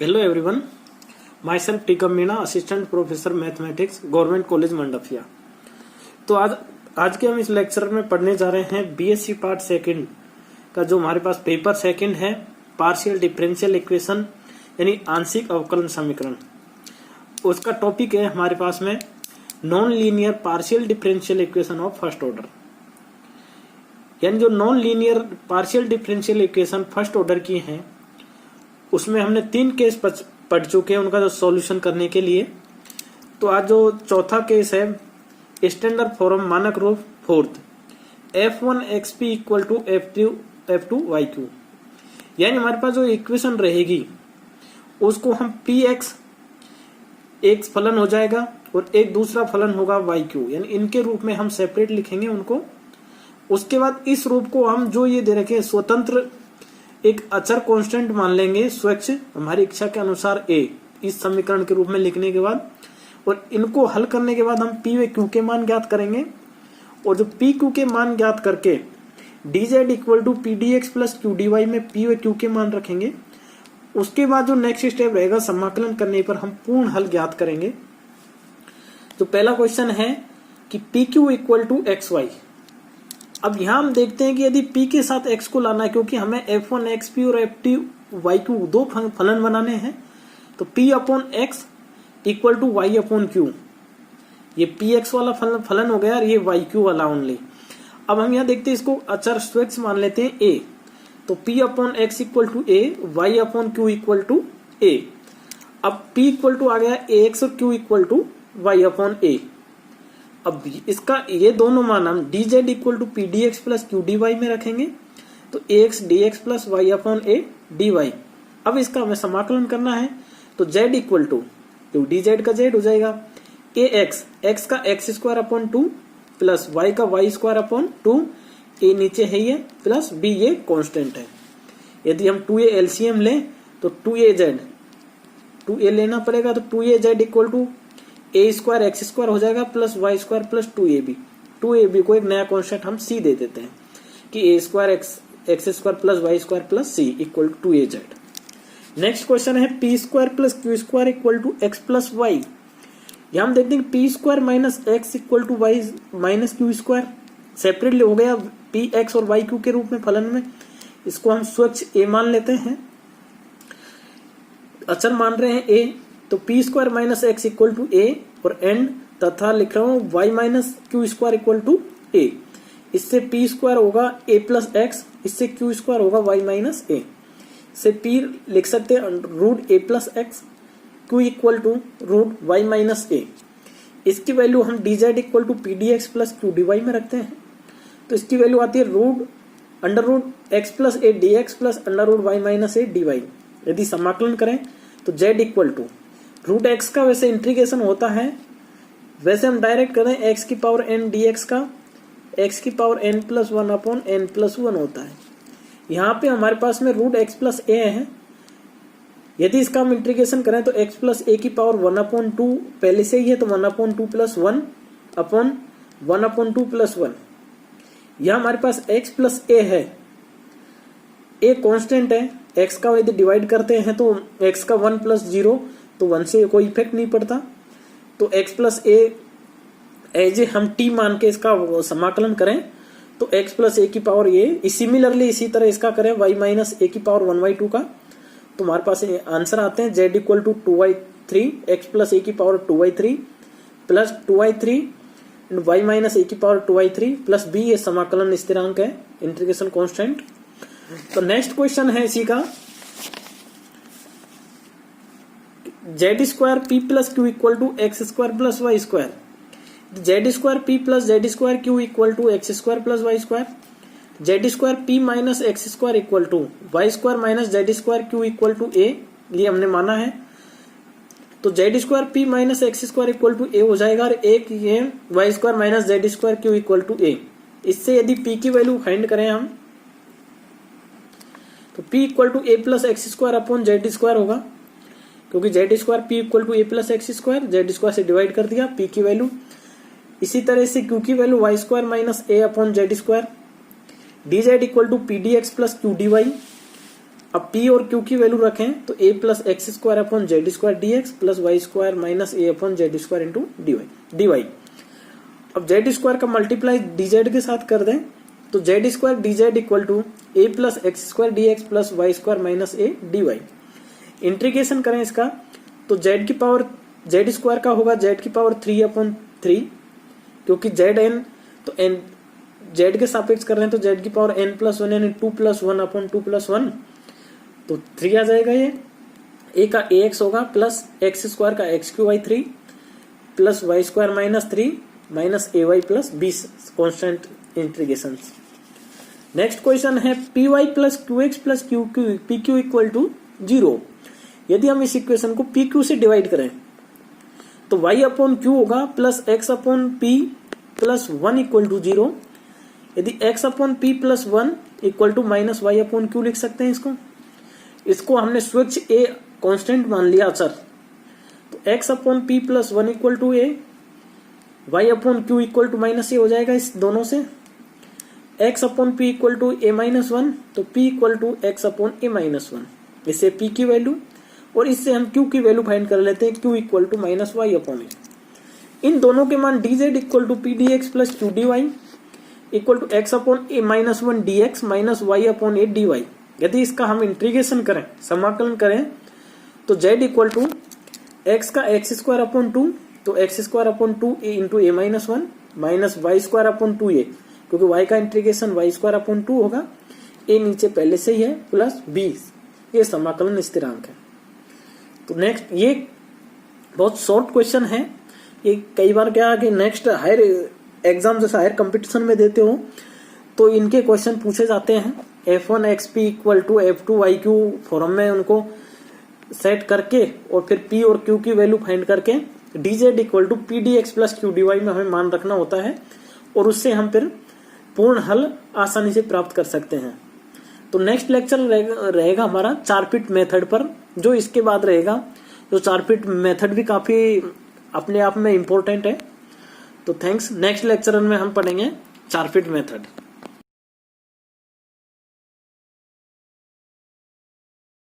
Hello everyone, myself T. Meena, assistant professor mathematics, government college Mandphiya. तो आज के हम इस लेक्चर में पढ़ने जा रहे हैं बीएससी पार्ट सेकंड का जो हमारे पास पेपर सेकंड है, पार्शियल डिफरेंशियल इक्वेशन यानी आंशिक अवकलन समीकरण। उसका टॉपिक है हमारे पास में non linear partial differential equation of first order, यानी जो non linear partial differential equation first order की हैं उसमें हमने 3 केस पढ़ चुके हैं उनका जो सॉल्यूशन करने के लिए। तो आज जो चौथा केस है स्टैंडर्ड फॉर्म मानक रूप fourth, f1xp equal to f2yq, यानी हमारे पास जो इक्वेशन रहेगी उसको हम px एक फलन हो जाएगा और एक दूसरा फलन होगा yq, यानी इनके रूप में हम सेपरेट लिखेंगे उनको। उसके बाद इस रूप को हम जो ये दे रखे स्वतंत्र एक अचर कांस्टेंट मान लेंगे स्वच्छ हमारी इच्छा के अनुसार a इस समीकरण के रूप में लिखने के बाद, और इनको हल करने के बाद हम p व q के मान ज्ञात करेंगे। और जो p q के मान ज्ञात करके dz equal to P D x plus Q D Y में p व q के मान रखेंगे। उसके बाद जो नेक्स्ट स्टेप रहेगा समाकलन करने पर हम पूर्ण हल ज्ञात करेंगे। तो पहला क्वेश्चन है कि P Q equal to X Y. अब यहां हम देखते हैं कि यदि p के साथ x को लाना है, क्योंकि हमें f1xp और f2yq दो फलन बनाने हैं, तो p upon x equal to y upon q, ये px वाला फलन हो गया और ये yq वाला ओनली। अब हम यहाँ देखते हैं इसको अचर स्वच्छ मान लेते हैं a, तो p upon x equal to a, y upon q equal to a। अब p इक्वल टू आ गया ax और q equal to y upon a। अब इसका ये दोनों मान हम dz equal to P D x plus Q D Y में रखेंगे, तो ax dx plus y upon a dy। अब इसका हमें समाकलन करना है, तो z इक्वल टू dz का z हो जाएगा ax, x का x square upon 2 plus y का y स्क्वायर अपॉन 2, a नीचे है ये प्लस b ये कांस्टेंट है। यदि हम 2a एलसीएम लें तो 2a लेना पड़ेगा, तो 2az equal to A square x square हो जाएगा plus Y square plus 2ab को एक नया कॉन्स्टेंट हम c दे देते हैं कि a square x square plus Y square plus c equal to 2az। Next question है p square plus q square equal to x plus y. यहाँ हम देखते हैं p square minus x equal to y minus q square separately हो गया p x और y q के रूप में फलन में। इसको हम स्वच्छ ए मान लेते हैं, अचर मान रहे हैं ए, तो p square minus x equal to a और एंड तथा लिख रहा हूं y minus q square equal to a. इससे पी स्क्वायर होगा ए प्लस एक्स, इससे क्यू स्क्वायर होगा वाई माइनस ए। से पी लिख सकते हैं root a plus x, q equal to root Y minus a. इसकी वैल्यू हम dz equal to P D x plus Q D Y में रखते हैं, तो इसकी वैल्यू आती है root under root X plus A D x plus under root Y minus A D Y. यदि समाकलन करें तो z equal to root X का वैसे इंटीग्रेशन होता है, वैसे हम डायरेक्ट करें एक्स की पावर एन डी एक्स का एक्स की power N plus one upon N plus one होता है। यहाँ पे हमारे पास में रूट एक्स प्लस ए है, यदि इसका हम इंटीग्रेशन करें तो एक्स प्लस ए की पावर वन अपॉन टू पहले से ही है, तो one upon two plus one upon one upon two plus one. यहाँ हमारे पास एक्स प्लस ए है, ए कॉन्स्टेंट है, एक्स का यदि डिवाइड करते हैं तो एक्स का वन प्लस जीरो, तो वन से कोई इफेक्ट नहीं पड़ता, तो x प्लस ए एज हम t मान के इसका समाकलन करें तो x प्लस ए की पावर ये, सिमिलरली इसी तरह इसका करें y माइनस ए की पावर 1/2 का, तो हमारे पास आंसर आते हैं z equal to 2y3 x plus a की power 2y3 plus 2y3 y minus a की पावर 2y3 प्लस b ये समाकलन स्थिरांक है, इंटीग्रेशन कांस्टेंट। तो नेक्स्ट क्वेश्चन है इसी का z square p plus q equal to x square plus Y square. Z square p plus z square q equal to x square plus Y square. Z square p minus x square equal to Y square minus z square q equal to a, ये हमने माना है, तो Z square p minus x square equal to a हो जाएगा और एक ये y square minus z square q equal to a. इससे यदि पी की वैल्यू फाइंड करें हम, तो p equal to a plus x square upon Z square होगा, क्योंकि z square p equal to a plus x square, z square से divide कर दिया पी की वैल्यू। इसी तरह से क्यू की value Y square minus A upon Z square, D Z equal to P D x plus Q D Y. अब P और Q की वैल्यू रखें तो a plus x square upon Z square D x plus Y square minus A upon Z square into D Y. अब Z square का multiply D Z के साथ कर दें तो Z square D Z equal to a plus x square D x plus Y square minus A D Y. Integration करें इसका तो जेड की पावर जेड स्क्वायर का होगा जेड की पावर 3 अपॉन 3, क्योंकि जेड एन तो एन जेड के सापेक्ष कर रहे हैं तो जेड की पावर n प्लस 1 यानी 2 प्लस 1 अपॉन 2 प्लस 1 तो 3 आ जाएगा। ये a का ax होगा प्लस एक्स स्क्वायर का x q by 3 plus Y square minus 3 minus a y plus 20 constant integration. Next question है p y plus q x plus q q p Q equal to 0। यदि हम इस equation को P Q से divide करें तो y upon Q होगा plus X upon P plus 1 equal to 0। यदि x upon P plus 1 equal to minus Y upon Q लिख सकते हैं इसको हमने स्विच a कांस्टेंट मान लिया अचर, तो x upon P plus 1 equal to a, y upon q equal to minus a हो जाएगा इस दोनों से। x upon p equal to a minus 1 तो p equal to x upon a minus 1, इससे p की वैल्यू और इससे हम q की वैल्यू फाइंड कर लेते हैं q equal to minus Y upon a. इन दोनों के मान dz equal to P D x plus Q D y equal to x upon a minus 1 d x minus Y upon a D Y. यदि इसका हम integration करें समाकलन करें तो z इक्वल टू एक्स का एक्स स्क्वायर अपॉन 2 तो x square upon 2 a into a minus 1 minus y square upon 2 ए, क्योंकि y का इंटीग्रेशन वाई स्क्वायर अपॉन 2 होगा, a नीचे पहले से ही है प्लस 20, ये समाकलन स्थिरांक है। तो नेक्स्ट ये बहुत शॉर्ट क्वेश्चन है, ये कई बार क्या कि नेक्स्ट हायर एग्जाम जैसा हायर कंपटीशन में देते हो तो इनके क्वेश्चन पूछे जाते हैं। F1 XP equal to F2 YQ form में उनको सेट करके और फिर P और Q की वैल्यू फाइंड करके dz equal to P D x plus Q D Y में हमें मान रखना होता है और उससे हम फिर पूर्ण हल आसानी से प्राप्त कर सकते हैं। तो नेक्स्ट लेक्चर रहेगा हमारा 4 फीट मेथड पर, जो इसके बाद रहेगा। जो 4 फीट मेथड भी काफी अपने आप में इम्पोर्टेंट है। तो थैंक्स। नेक्स्ट लेक्चर में हम पढ़ेंगे 4 फीट मेथड।